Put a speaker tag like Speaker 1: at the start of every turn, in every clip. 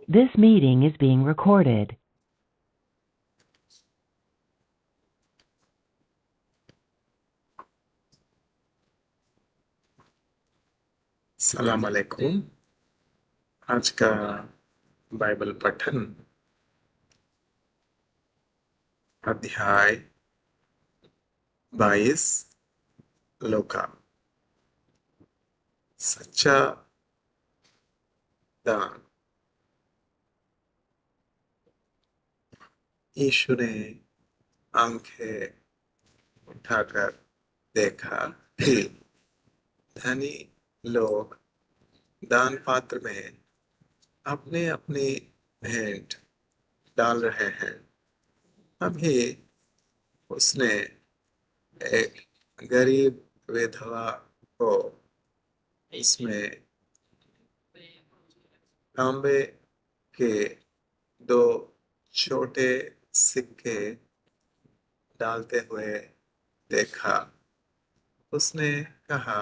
Speaker 1: This meeting is being recorded.
Speaker 2: सलाम अलैकुम। आज का बाइबल पठन अध्याय 22 लूका। सच्चा दान। यीशु ने आंखें उठाकर देखा कि धनी लोग दान पात्र में अपने अपनी भेंट डाल रहे हैं। अभी उसने एक गरीब विधवा को इसमें तांबे के 2 छोटे सिक्के डालते हुए देखा। उसने कहा,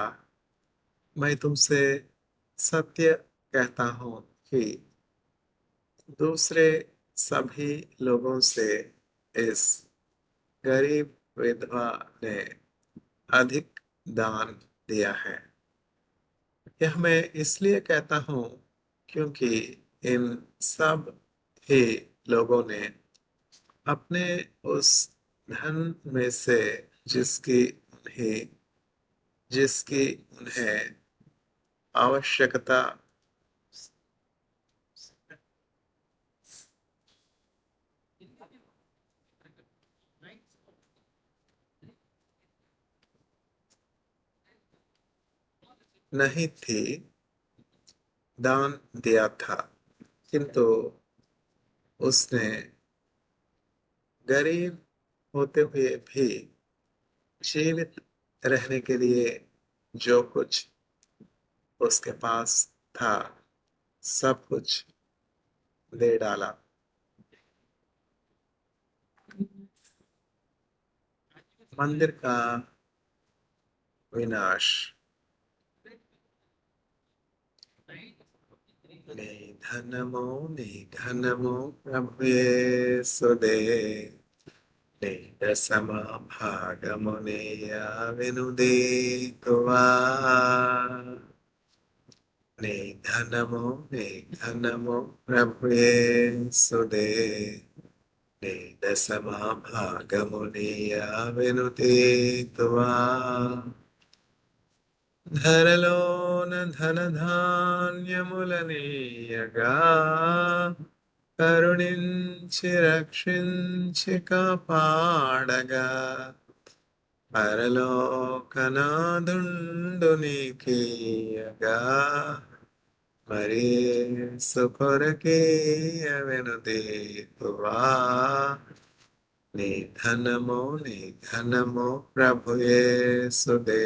Speaker 2: मैं तुमसे सत्य कहता हूँ कि दूसरे सभी लोगों से इस गरीब विधवा ने अधिक दान दिया है। यह मैं इसलिए कहता हूँ क्योंकि इन सब ही लोगों ने अपने उस धन में से जिसकी उन्हें आवश्यकता नहीं थी, दान दिया था। किंतु उसने गरीब होते हुए भी जीवित रहने के लिए जो कुछ उसके पास था सब कुछ दे डाला। मंदिर का विनाश। निधनमो प्रभु येसुदे दशम भागमुनेया विनुदीतुवा। निधनमो प्रभु येसुदे दशम भागमुनेया विनुदीतुवा। ధరలోన ధనధాన్యములనీయగా కరుణించి రక్షించి కాపాడగా పరలోకనాథుండు నీకీయగా మరి సుకొరకీయ వెనుదీతువా. నీ ధనము ప్రభు యేసుదే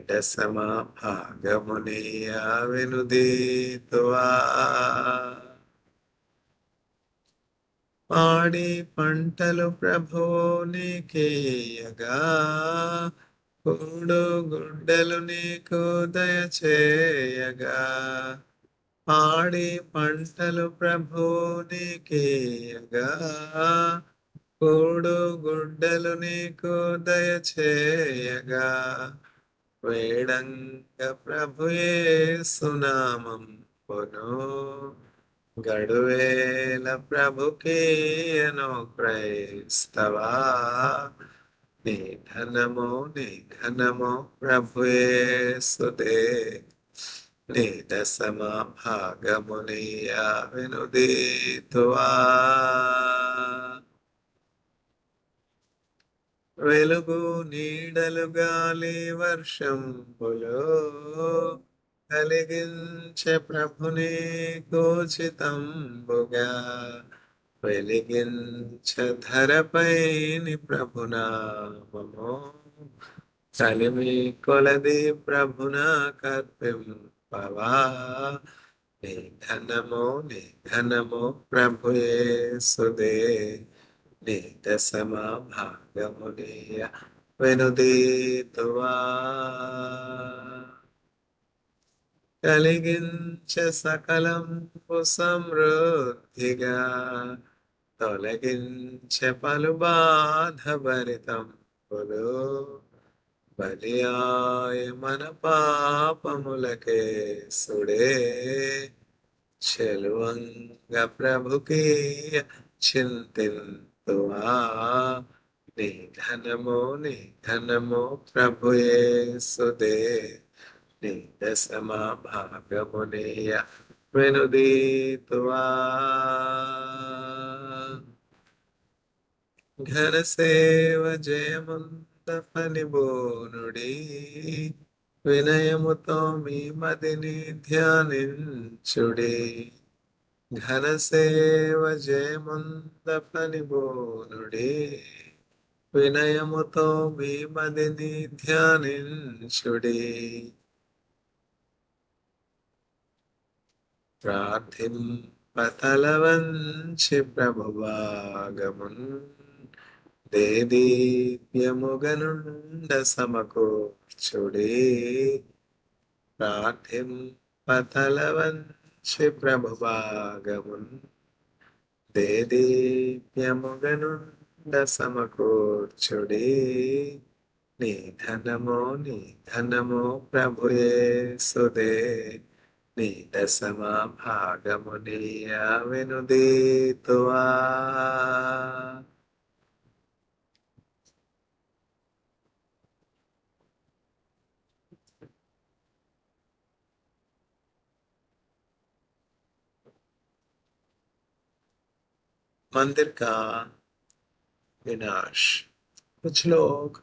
Speaker 2: దశమ భాగమునియా వెనుదీతువా. పాడి పంటలు ప్రభువు నీకీయగా కూడు గుడ్డలు నీకు దయచేయగా. పాడి పంటలు ప్రభువు నీకీయగా కూడు గుడ్డలు నీకు దయచేయగా. వేడంగ ప్రభు యేసునామం పొను గడువేల ప్రభుకీయను క్రైస్తవా. నీ ఘనము ప్రభు యేసుదే నీ దశమ భాగమునియా వినుదీతువా. వెలుగు నీడలు గాలి వర్షంబులో కలిగించే ప్రభుని కోచితంబుగా వెలిగించ ధరపైని ప్రభునామము కలిమి కొలది ప్రభున కర్పింపవా. నీ ఘనము ప్రభు యేసుదే నీ దశమ భాగమునియ వెనుదీతువా. కలిగించే సకలంబు సమృద్ధిగా తొలగించే పలు బాధ భరితంబులు బలియాయ మన పాపములకే సుడే చెలువంగ ప్రభుకీయ చింతింతువా నీ ధనము ప్రభుయేసుదే నీ దశమా భాగమునియ వెనుదీతువా ఘనసేవ జయముంద ఫలిబోనుడి వినయముతో మీ మదిని ధ్యానించుడి ఘనసేవ జయముంద ఫలిబోనుడి వినయముతో మీ మదిని ధ్యానించుడి ప్రార్థింపతల వంచి ప్రభువాగమున్ దేదీప్యముగనుండ సమకూర్చుడి ప్రార్థింపతల వంచి ప్రభువాగమున్ దేదీప్యముగనుండ సమకూర్చుడి నీ ధనము ప్రభుయేసుదే నీ దశమా భాగమునియ వెనుదీతువా मंदिर का विनाश। कुछ लोग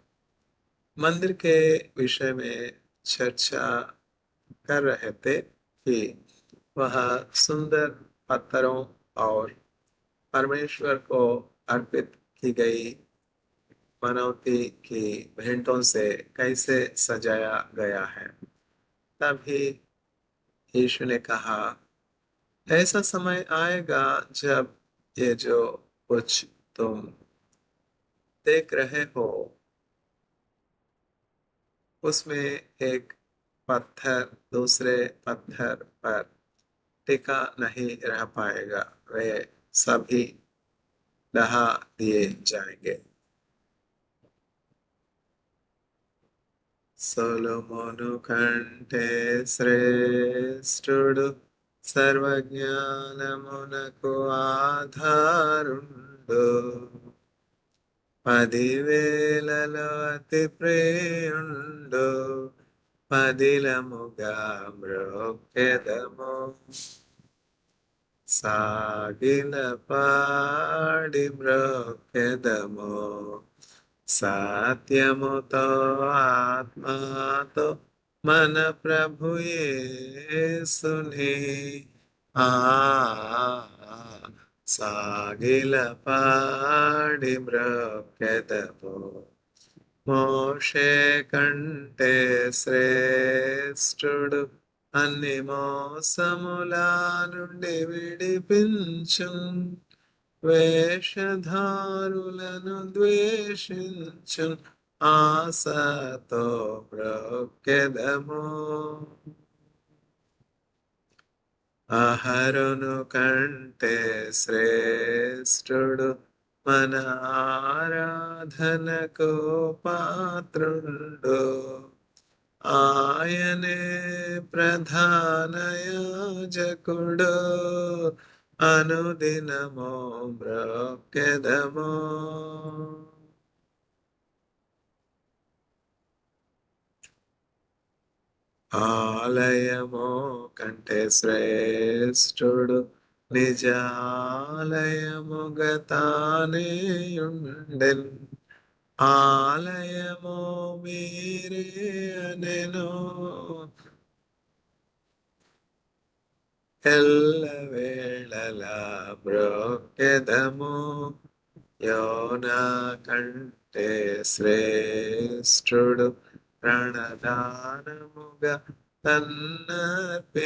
Speaker 2: मंदिर के विषय में चर्चा कर रहे थे कि वह सुंदर पत्थरों और परमेश्वर को अर्पित की गई मनौती की भेंटों से कैसे सजाया गया है। तभी यीशु ने कहा, ऐसा समय आएगा जब ये जो कुछ तुम देख रहे हो उसमें एक पत्थर दूसरे पत्थर पर टिका नहीं रह पाएगा, वे सभी ढहा दिए जाएंगे। సొలొమోను కంటే శ్రేష్ఠుడు సర్వజ్ఞానమునకు ఆధారుండు 10,000లలో అతి ప్రియుండు పదిలముగా మ్రొక్కెదము సాగిల పాడి మ్రొక్కెదము సత్యముతో ఆత్మతో మన ప్రభు యేసుని సాగిల పాడి మ్రొక్కెదము మోషే కంటే శ్రేష్ఠుడు అన్ని మోసముల నుండి విడిపించు వేషధారులను ద్వేషించు ఆశతో మ్రొక్కెదము అహరోను కంటే శ్రేష్ఠుడు మన ఆరాధనకు పాత్రుండు ఆయనే ప్రధాన యాజకుడు అనుదినము మ్రొక్కెదము ఆలయము కంటే శ్రేష్ఠుడు నిజాలయముగా తానే ఉండెన్ ఆలయము మీరే అనెను ఎల్లవేళలా మ్రొక్కెదము యోనా కంటే శ్రేష్ఠుడు ప్రాణదానముగా తన్నర్పించెన్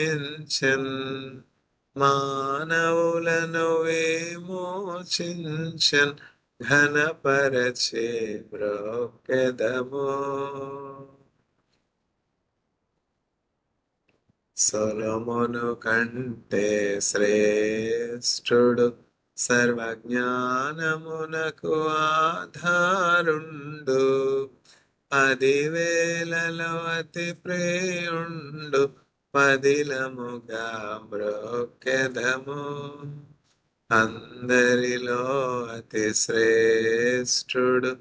Speaker 2: మానవులను విమోచించెన్ ఘనపరచి మ్రొక్కెదము సొలొమోను కంటే శ్రేష్ఠుడు సర్వజ్ఞానమునకు ఆధారుండు 10,000లలో అతి ప్రియుండు పదిలముగా బ్రోకెదము అందరిలో అతి శ్రేష్ఠుడు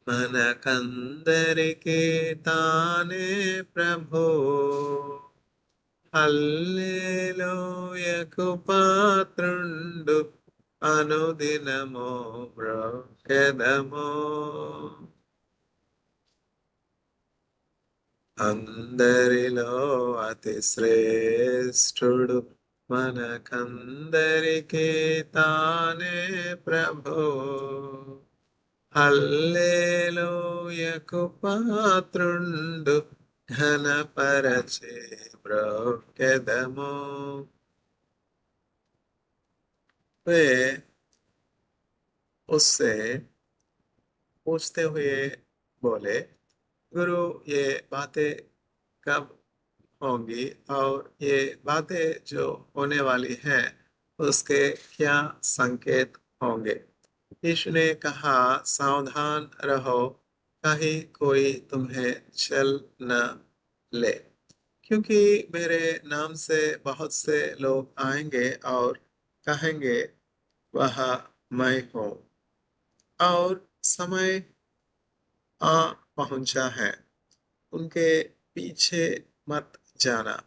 Speaker 2: మనకందరికీ తానే ప్రభు హల్లెలూయకు పాత్రుండు అనుదినము బ్రోకెదము అందరిలో అతి శ్రేష్ఠుడు మనకందరికీ తానే ప్రభు హల్లెలూయకు పాత్రుండు ఘనపరచే బ్రోకెదము वे उससे पूछते हुए बोले गुरु ये बातें कब होंगी और ये बातें जो होने वाली हैं उसके क्या संकेत होंगे यीशु ने कहा सावधान रहो कहीं कोई तुम्हें चल न ले क्योंकि मेरे नाम से बहुत से लोग आएंगे और कहेंगे वह मैं हूँ और समय आ पहुंचा है उनके पीछे मत जाना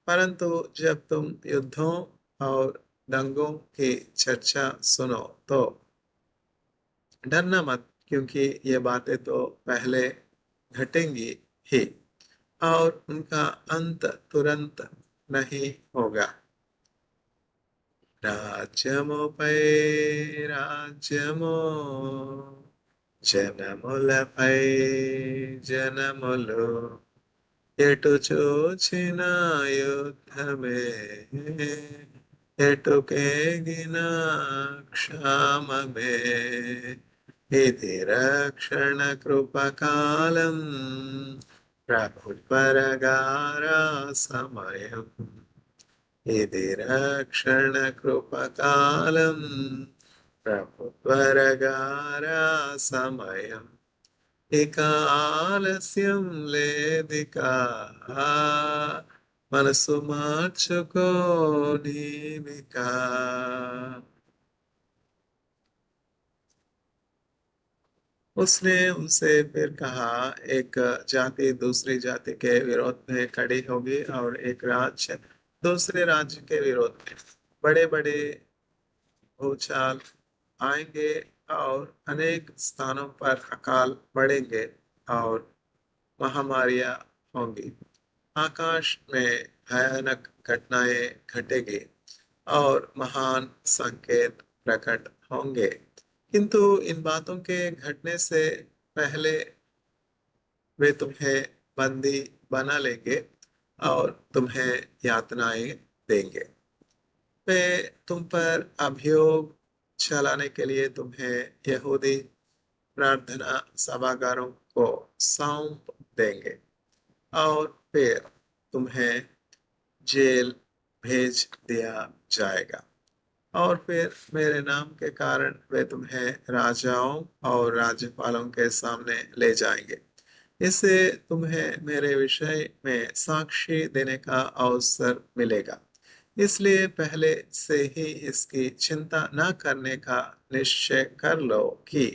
Speaker 2: परंतु जब तुम युद्धों और दंगों की चर्चा सुनो तो डरना मत क्योंकि ये बातें तो पहले घटेंगी ही और उनका अंत तुरंत नहीं होगा రాజ్యముపై రాజ్యము జనములపై జనములు ఎటు చూచిన యుద్ధమే ఎటుకేగిన క్షామమే ఇది రక్షణ కృపకాలం ప్రభు పరగారా సమయం ఇది రక్షణ కృపకాలం ప్రభు త్వరగారా సమయం ఇక ఆలస్యం లేదిక మనసు మార్చుకో నీవిక उसने उनसे फिर कहा एक जाति दूसरी जाति के विरोध में खड़ी होगी और एक राज्य दूसरे राज्य के विरोध में बड़े बड़े भूचाल आएंगे और अनेक स्थानों पर अकाल पड़ेंगे और महामारियां होंगी आकाश में भयानक घटनाएं घटेगी और महान संकेत प्रकट होंगे किंतु इन बातों के घटने से पहले वे तुम्हें बंदी बना लेंगे और तुम्हें यातनाएं देंगे वे तुम पर अभियोग चलाने के लिए तुम्हें यहूदी प्रार्थना सभागारों को सौंप देंगे और फिर तुम्हें जेल भेज दिया जाएगा और फिर मेरे नाम के कारण वे तुम्हें राजाओं और राज्यपालों के सामने ले जाएंगे इससे तुम्हें मेरे विषय में साक्षी देने का अवसर मिलेगा इसलिए पहले से ही इसकी चिंता न करने का निश्चय कर लो कि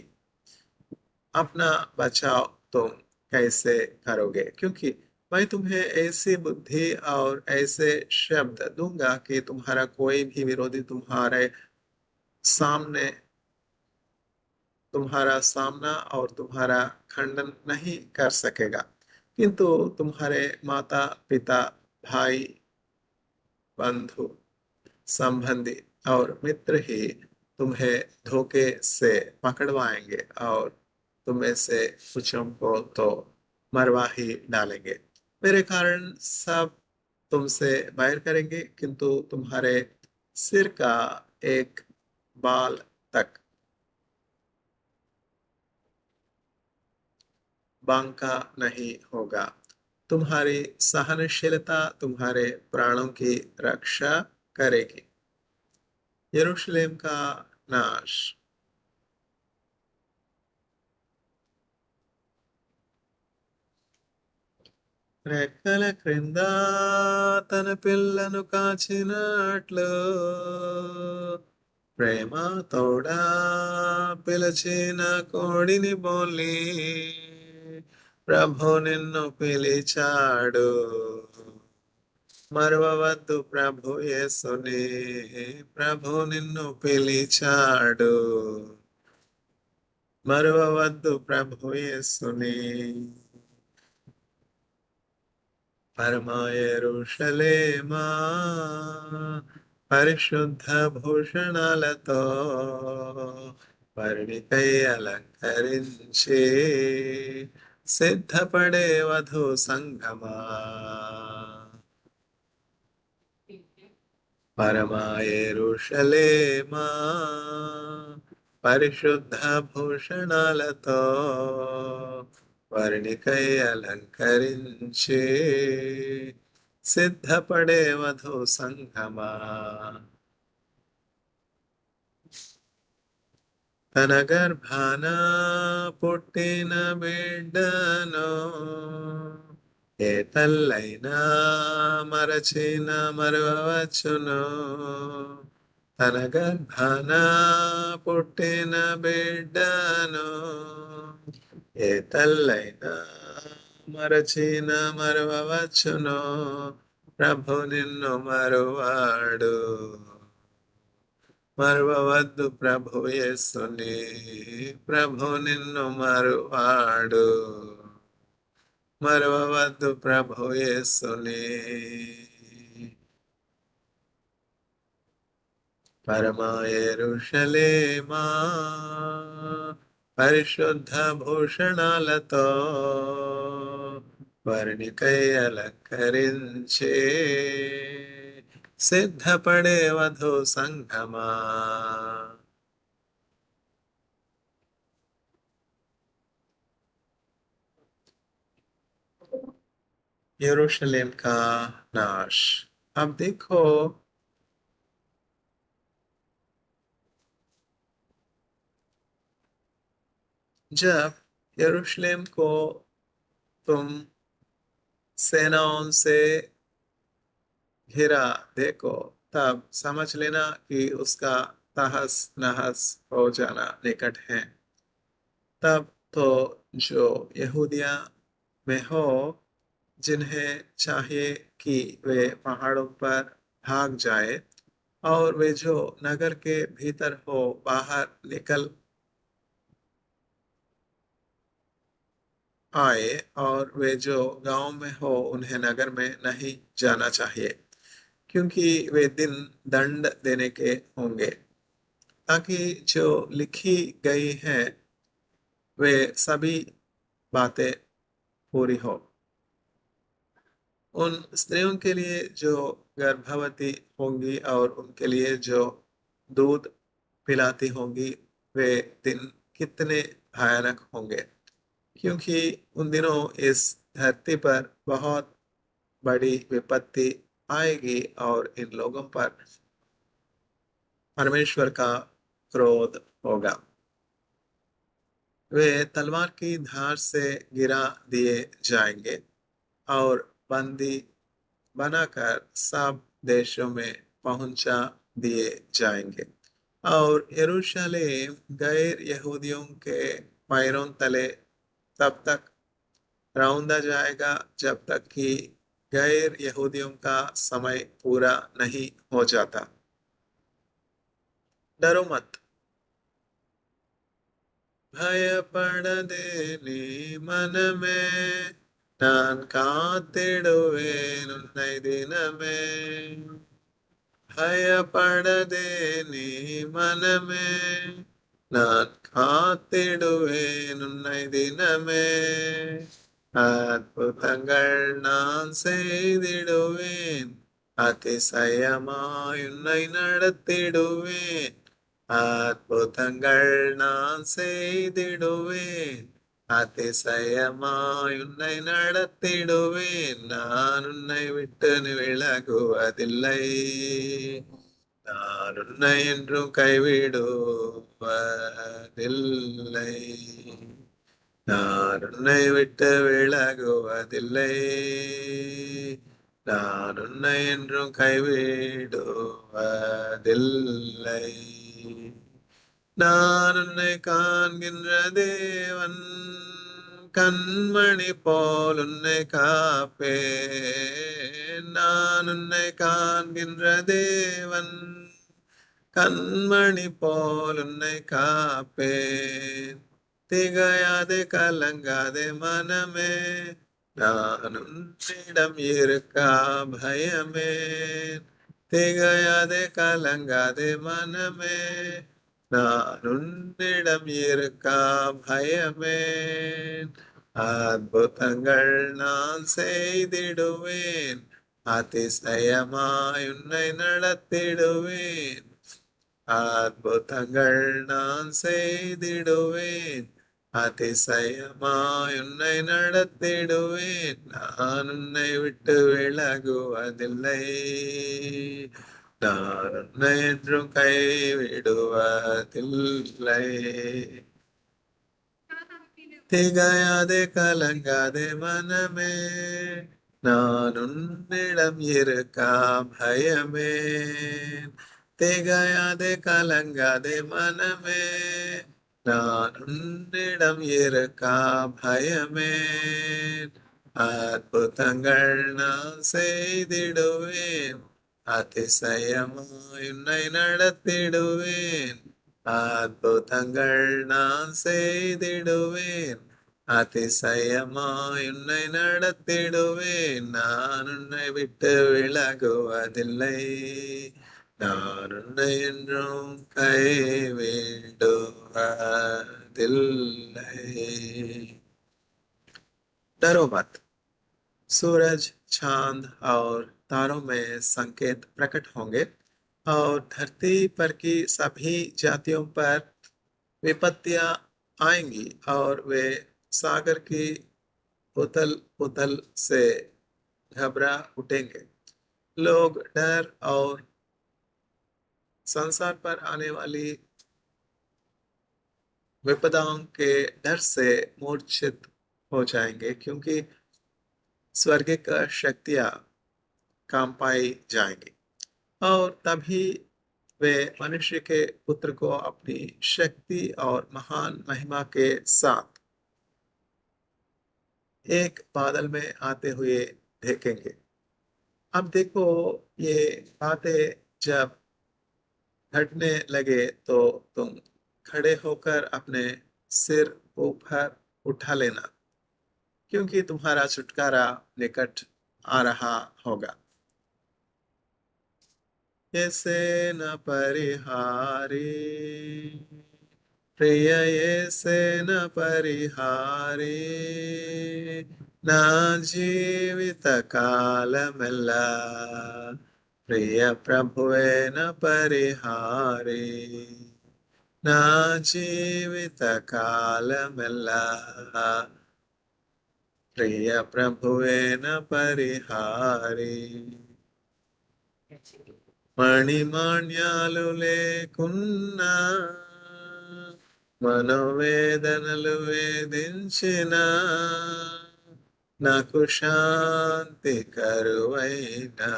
Speaker 2: अपना बचाव तुम कैसे करोगे क्योंकि मैं तुम्हें ऐसी बुद्धि और ऐसे शब्द दूंगा कि तुम्हारा कोई भी विरोधी सामने तुम्हारा सामना और तुम्हारा खंडन नहीं कर सकेगा किंतु तुम्हारे माता पिता भाई बंधु संबंधी और मित्र ही तुम्हें धोखे से पकड़वाएंगे और तुम्हें से कुछों को तो मरवा ही डालेंगे मेरे कारण सब तुमसे बैर करेंगे किंतु तुम्हारे सिर का एक बाल तक बांका नहीं होगा। तुम्हारी सहनशीलता तुम्हारे प्राणों की रक्षा करेगी। यरूशलेम का नाश। రెక్కల క్రింద తన పిల్లను కాచినట్లు ప్రేమ తోడా పిలిచిన కోడిని బోలి ప్రభు నిన్ను పిలిచాడు. మరువవద్దు ప్రభు యేసుని, ప్రభు నిన్ను పిలిచాడు. మరువవద్దు ప్రభు యేసుని. పరమా యెరూషలేమా పరిశుద్ధ భూషణాలతో పరిణికై అలంకరించి సిద్ధపడే వధు సంగమా. పరమా యెరూషలేమా పరిశుద్ధ భూషణాలతో వర్ణికై అలంకరించి సిద్ధపడే వధు సంగమా. తన గర్భాన పుట్టిన బిడ్డను ఏ తల్లైనా మరచిన మరువవచ్చును. తన గర్భాన పుట్టిన బిడ్డను ఏ తల్లైనా మరచిన మరువవచ్చును. ప్రభు నిన్ను మరువాడు. మరువవద్దు ప్రభు యేసుని, ప్రభు నిన్ను మరువాడు. మరువవద్దు ప్రభు యేసుని. పరమా యెరూషలేమా పరిశుద్ధ భూషణాలతో వర్ణికై అలంకరించి సిద్ధపడే వధు సంగమా. यरूशलेम का नाश। अब देखो जब यरूशलेम को तुम सेनाओं से घिरा देखो तब समझ लेना कि उसका तहस नहस हो जाना निकट है। तब तो जो यहूदिया में हो जिन्हें चाहिए कि वे पहाड़ों पर भाग जाए और वे जो नगर के भीतर हो बाहर निकल आए और वे जो गांव में हो उन्हें नगर में नहीं जाना चाहिए क्योंकि वे दिन दंड देने के होंगे ताकि जो लिखी गई है वे सभी बातें पूरी हो। उन स्त्रियों के लिए जो गर्भवती होंगी और उनके लिए जो दूध पिलाती होंगी वे दिन कितने भयानक होंगे क्योंकि उन दिनों इस धरती पर बहुत बड़ी विपत्ति आएगी और इन लोगों पर परमेश्वर का क्रोध होगा। वे तलवार की धार से गिरा दिए जाएंगे और बंदी बनाकर सब देशों में पहुंचा दिए जाएंगे और यरूशलेम गैर यहूदियों के पैरों तले तब तक रौंदा जाएगा जब तक कि गैर यहूदियों का समय पूरा नहीं हो जाता। डरो मत, ಭಯಪಡದೆ ನೀ ಮನಮೇ ನಾನ್ ಕಾತಿಡುವೆನು ದಿನಮೇ. ಭಯಪಡದೆ ನೀ ಮನಮೇ ನಾನ್ காத்திடுவேன் உன்னை தினமே. அற்புதங்கள் நான் செய்திடுவேன் அதிசயமாய் உன்னை நடத்திடுவேன். அற்புதங்கள் நான் செய்திடுவேன் அதிசயமாய் உன்னை நடத்திடுவேன், நான் உன்னை விட்டு விலகுவதில்லை. நான் உன்னை என்றும் கைவிடுவதில்லை. நான் உன்னை விட்டு விலகுவதில்லை. நான் உன்னை என்றும் கைவிடுவதில்லை. நான் உன்னை காண்கின்ற தேவன், கண்மணி போல் உன்னை காப்பேன். நான் உன்னை காண்கின்ற தேவன், கண்மணி போல் உன்னை காப்பேன். திகையாதே கலங்காதே மனமே, நான் உன்னிடம் இருக்கா பயமே. திகையாதே கலங்காதே மனமே, நான் உன்னிடம் இருக்கா பயமே. அற்புதங்கள் நான் செய்திடுவேன், அதிசயமாய் உன்னை நடத்திடுவேன். அற்புதங்கள் நான் செய்திடுவேன், அதிசயமாய் உன்னை நடத்திடுவேன். நான் உன்னை விட்டு விலகுவதில்லை. நான் உன்னை என்றும் கைவிடுவதில்லை. திகையாதே கலங்காதே மனமே, நான் உன்னிடம் இருக்கா பயமே. திகையாதே கலங்காதே மனமே, நான் உன்னிடம் இருக்கா பயமே. அற்புதங்கள் நான் செய்திடுவேன், அதிசயமாய் உன்னை நடத்திடுவேன். அற்புதங்கள் நான் செய்திடுவேன், அதிசயமாய் உன்னை நடத்திடுவேன். நான் உன்னை விட்டு விலகுவதில்லை. நான் உன்னை என்றும் கைவிடுவதில்லை. डरो मत, सूरज, चांद और तारों में संकेत प्रकट होंगे और धरती पर की सभी जातियों पर विपत्तियां आएंगी और वे सागर की उथल पुथल से घबरा उठेंगे. लोग डर और संसार पर आने वाली विपदाओं के डर से मूर्छित हो जाएंगे, क्योंकि स्वर्गिक शक्तियां काम पाई जाएंगी और तभी वे मनुष्य के पुत्र को अपनी शक्ति और महान महिमा के साथ एक बादल में आते हुए देखेंगे. अब देखो, ये बातें जब घटने लगे तो तुम खड़े होकर अपने सिर ऊपर उठा लेना, क्योंकि तुम्हारा छुटकारा निकट आ रहा होगा. ऐसे न परिहारी, प्रिय ऐसे न परिहारी, ना जीवित कालमेल्ला, प्रिय प्रभुवे न परिहारी, ना जीवित कालमेल्ला, प्रिय प्रभुवे न परिहारी. మణిమాణ్యాలు లేకున్నా, మనోవేదనలు వేధించిన, నాకు శాంతి కరువైనా,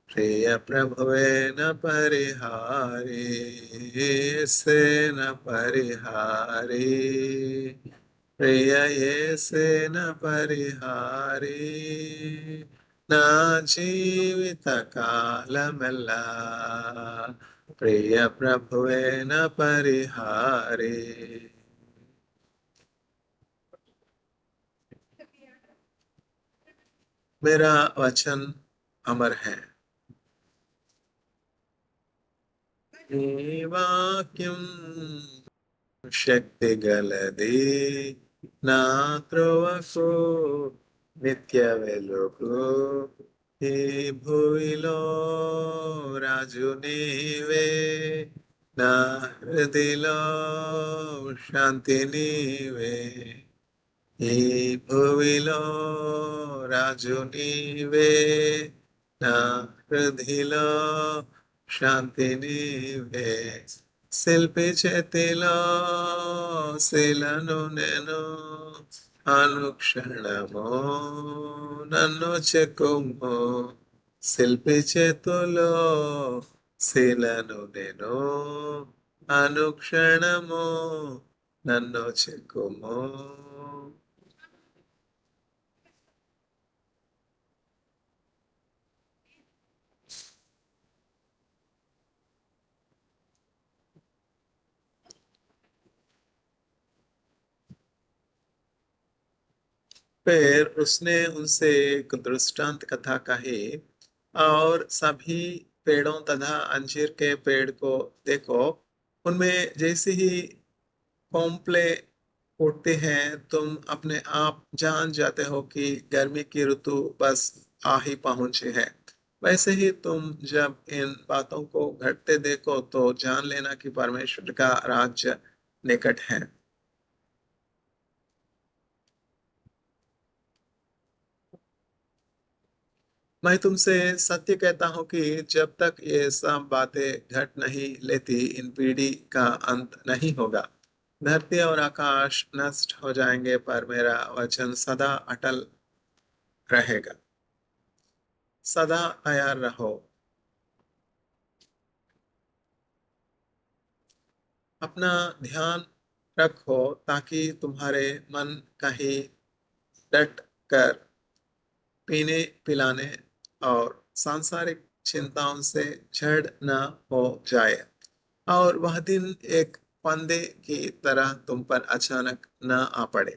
Speaker 2: ప్రియ ప్రభువేన పరిహారి, యేసేన పరిహారి, ప్రియ యేసేన పరిహారి, నా జీవిత కాలమెల్లా, ప్రియ ప్రభువేన పరిహారి. मेरा वचन अमर है. ఈ వాక్యం శక్తి గలది, నా త్రోవకు నిత్య వెలుగు. ఈ భూమిలో రాజు నీవే, నా హృదిలో శాంతి నీవే. ఈ భువిలో రాజు నీవే, నా హృదిలో శాంతి నీవే. శిల్పి చేతిలో శిలను నేను, అనుక్షణము నన్ను చెక్కుము. శిల్పి చేతులో శిలను నేను, అనుక్షణము నన్ను చెక్కుము. फिर उसने उनसे एक दृष्टांत कथा कही, और सभी पेड़ों तथा अंजीर के पेड़ को देखो, उनमें जैसे ही कोंपले उठते हैं तुम अपने आप जान जाते हो कि गर्मी की ऋतु बस आ ही पहुंची है। वैसे ही तुम जब इन बातों को घटते देखो तो जान लेना कि परमेश्वर का राज्य निकट है। मैं तुमसे सत्य कहता हूँ कि जब तक ये सब बातें घट नहीं लेती इन पीढ़ी का अंत नहीं होगा। धरती और आकाश नष्ट हो जाएंगे पर मेरा वचन सदा अटल रहेगा। सदा तैयार रहो, अपना ध्यान रखो ताकि तुम्हारे मन कहीं डट कर पीने पिलाने और सांसारिक चिंताओं से झड़ न हो जाए, और वह दिन एक फंदे की तरह तुम पर अचानक न आ पड़े।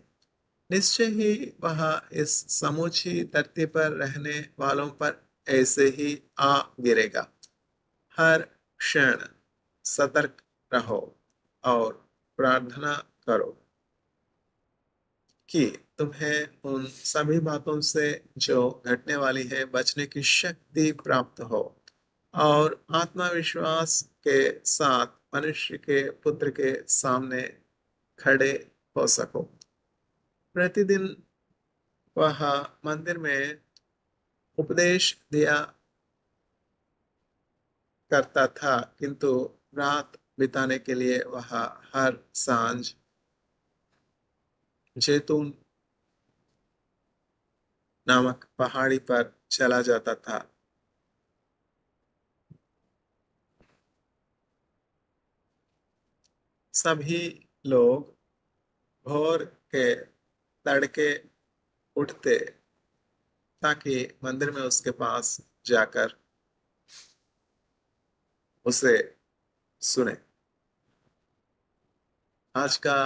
Speaker 2: निश्चय ही वह इस समूची धरती पर रहने वालों पर ऐसे ही आ गिरेगा। हर क्षण सतर्क रहो और प्रार्थना करो कि तुम्हें उन सभी बातों से जो घटने वाली है बचने की शक्ति प्राप्त हो, और आत्मविश्वास के साथ मनुष्य के पुत्र के सामने खड़े हो सको। प्रतिदिन वह मंदिर में उपदेश दिया करता था, किंतु रात बिताने के लिए वह हर सांझ जैतून नामक पहाड़ी पर चला जाता था। सभी लोग भोर के तड़के उठते ताकि मंदिर में उसके पास जाकर उसे सुने। आज का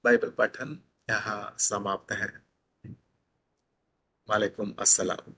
Speaker 2: बाइबल पठन यहाँ समाप्त है। वालेकुम अस्सलाम।